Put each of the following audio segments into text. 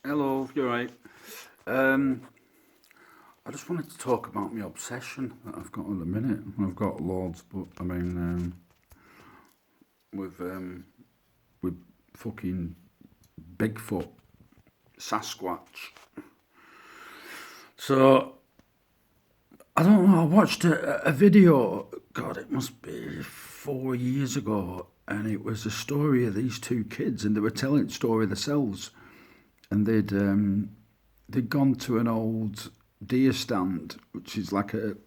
Hello, you're right. Um, I just wanted to talk about my obsession that I've got at the minute. I've got loads, but I mean, with fucking bigfoot, Sasquatch. So I don't know. I watched a video. God, it must be 4 years ago, and it was a story of these two kids, and they were telling the story themselves, and they'd gone to an old deer stand, which is like a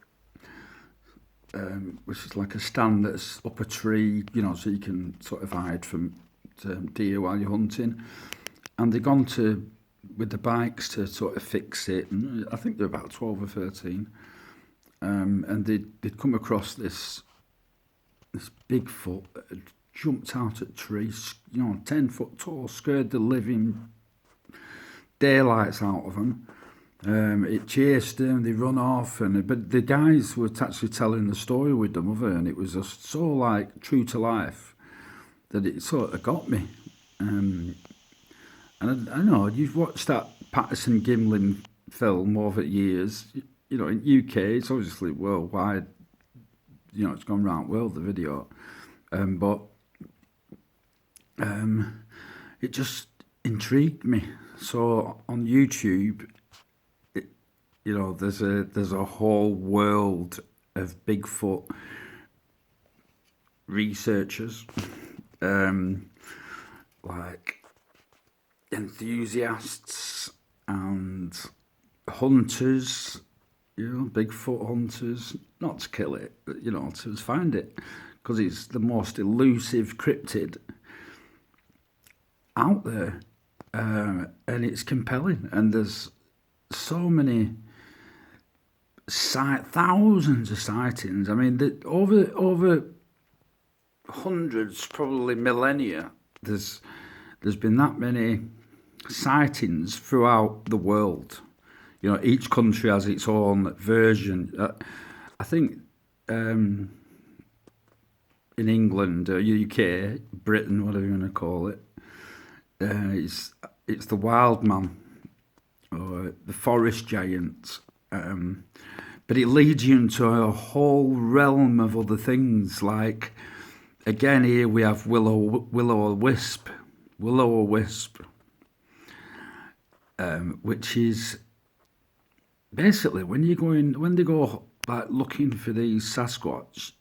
stand that's up a tree, so you can sort of hide from deer while you're hunting. And they'd gone to with the bikes to sort of fix it. And I think they're about 12 or 13. And they'd come across this Bigfoot that had jumped out at trees, 10 foot tall, scared the living daylights out of them. It chased them, they run off, but the guys were actually telling the story with the mother, and it was just so like true to life that it sort of got me. And I know you've watched that Patterson Gimlin film over the years. In UK, it's obviously worldwide. It's gone round the world, the video, but it just intrigued me. So on YouTube, there's a whole world of Bigfoot researchers, like enthusiasts and hunters, Bigfoot hunters, not to kill it, but, to find it, because it's the most elusive cryptid out there, and it's compelling, and there's so many thousands of sightings. I mean, over hundreds, probably millennia, there's been that many sightings throughout the world. Each country has its own version. I think in England, UK, Britain, whatever you want to call it, it's the wild man or the forest giant. But it leads you into a whole realm of other things. Like, again, here we have will-o'-wisp, which is basically when they go like looking for these Sasquatch.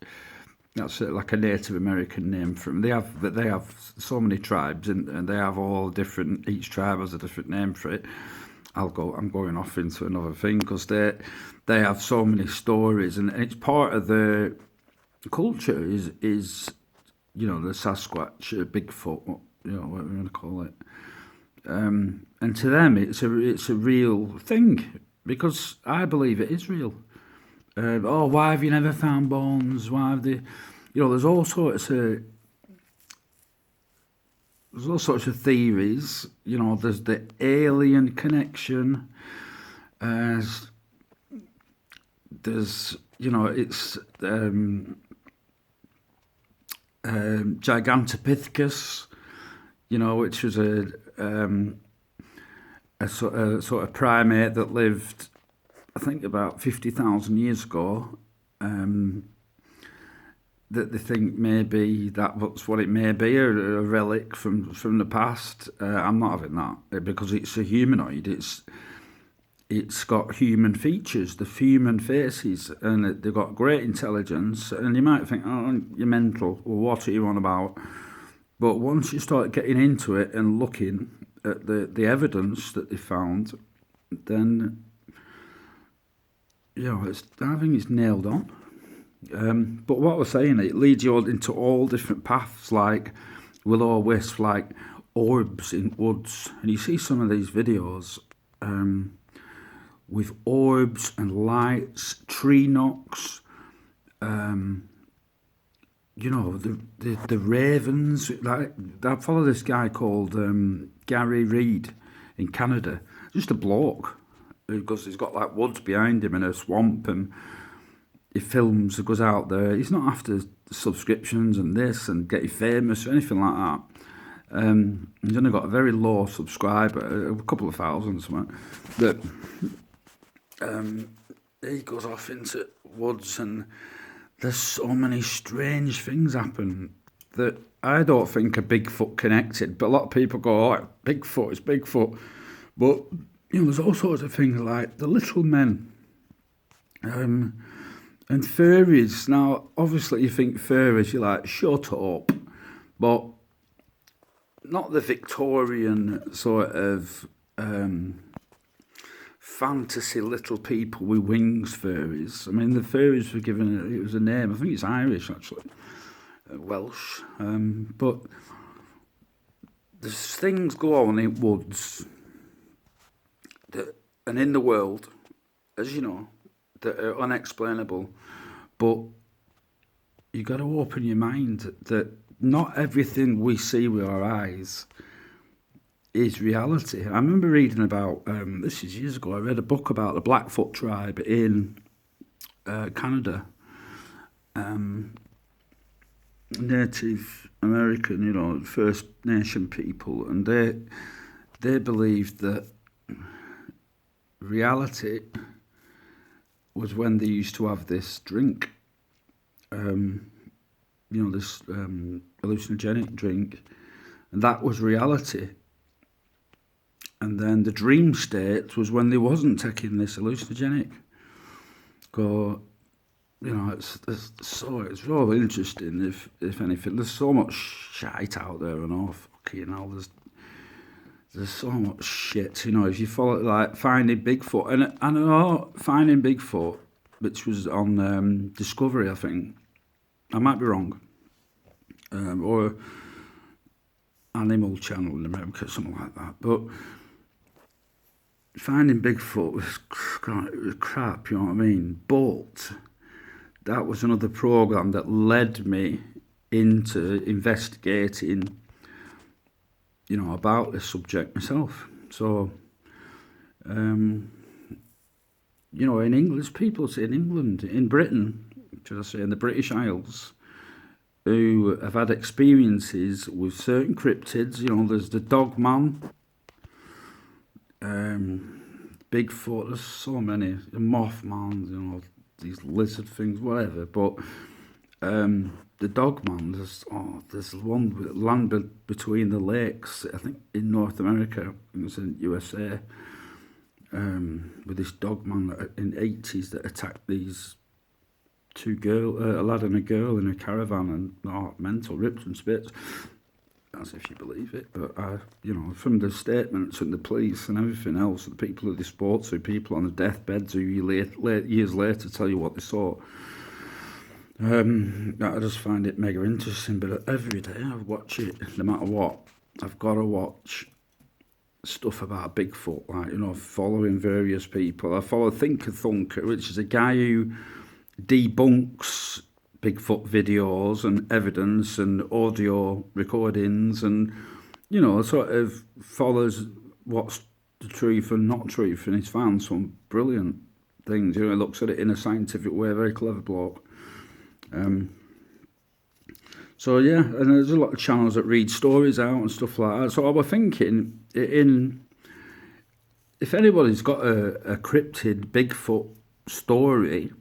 That's like a Native American name for them. They have so many tribes, and they have all different. Each tribe has a different name for it. I'm going off into another thing because they have so many stories, and it's part of their culture. Is the Sasquatch, Bigfoot, whatever you want to call it. And to them, it's a real thing because I believe it is real. Why have you never found bones? Why have they? There's all sorts of theories. There's the alien connection. There's it's Gigantopithecus. Which was a sort of primate that lived, I think, about 50,000 years ago. That they think maybe that's what it may be, a relic from the past. I'm not having that because it's a humanoid. It's got human features, the human faces, and they've got great intelligence. And you might think, oh, you're mental, or what are you on about? But once you start getting into it and looking at the evidence that they found, then I think it's nailed on. But what I was saying, it leads you all into all different paths, like will-o'-wisp, like orbs in woods. And you see some of these videos with orbs and lights, tree knocks, the ravens. Like, I follow this guy called Gary Reid in Canada, just a bloke, because he's got like woods behind him and a swamp, and he films, goes out there. He's not after subscriptions and this and getting famous or anything like that. He's only got a very low subscriber, a couple of thousand, something. That he goes off into woods, and there's so many strange things happen that I don't think are Bigfoot connected. But a lot of people go, "Oh, Bigfoot, it's Bigfoot." But there's all sorts of things like the little men, and furries. Now, obviously, you think furries, you're like, shut up, but not the Victorian sort of fantasy little people with wings furries. I mean, the furries were given, it was a name, I think it's Irish actually, Welsh, but there's things go on in woods that, and in the world, as you know, that are unexplainable, but you got to open your mind that not everything we see with our eyes is reality. I remember reading about, this is years ago, I read a book about the Blackfoot tribe in Canada, Native American, First Nation people, and they believed that reality was when they used to have this drink, this hallucinogenic drink, and that was reality. And then the dream state was when they wasn't taking this hallucinogenic. It's really interesting. If anything, there's so much shite out there, and there's so much shit. If you follow like Finding Bigfoot, and I know Finding Bigfoot, which was on Discovery, I think. I might be wrong, or Animal Channel in America, something like that. But Finding Bigfoot was crap, you know what I mean? But that was another program that led me into investigating, about this subject myself. So, in English, people say in England, in Britain, should I say, in the British Isles, who have had experiences with certain cryptids. There's the dog man, Bigfoot, there's so many, the Mothman, these lizard things, whatever. But the dog man, there's one with land between the lakes, I think in North America, it was in USA, with this dog man in the 80s that attacked these two a lad and a girl in a caravan, and mental, ripped and spits, as if you believe it. But from the statements and the police and everything else, the people who they spoke to, people on the deathbeds who years later tell you what they saw, I just find it mega interesting. But every day I watch it, no matter what, I've got to watch stuff about Bigfoot, like, following various people. I follow Thinker Thunker, which is a guy who debunks Bigfoot videos and evidence and audio recordings, and sort of follows what's the truth and not truth, and he's found some brilliant things. He looks at it in a scientific way, very clever bloke. So yeah, and there's a lot of channels that read stories out and stuff like that. So I was thinking, if anybody's got a cryptid Bigfoot story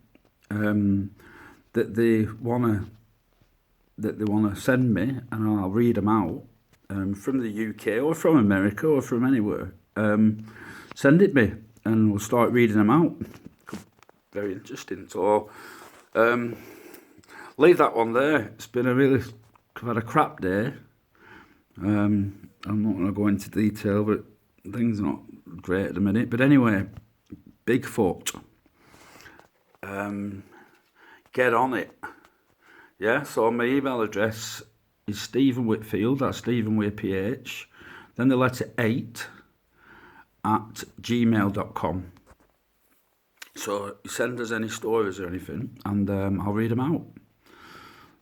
that they wanna send me, and I'll read them out, from the UK or from America or from anywhere, send it me and we'll start reading them out. Very interesting. So leave that one there. It's been I've had a crap day. I'm not going to go into detail, but things are not great at the minute. But anyway, Bigfoot. Get on it. Yeah, so my email address is Stephen Whitfield, that's Stephen with a PH, then the letter 8 at gmail.com. So you send us any stories or anything, and I'll read them out.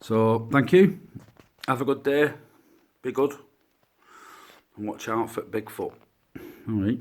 So thank you. Have a good day. Be good. And watch out for Bigfoot. All right.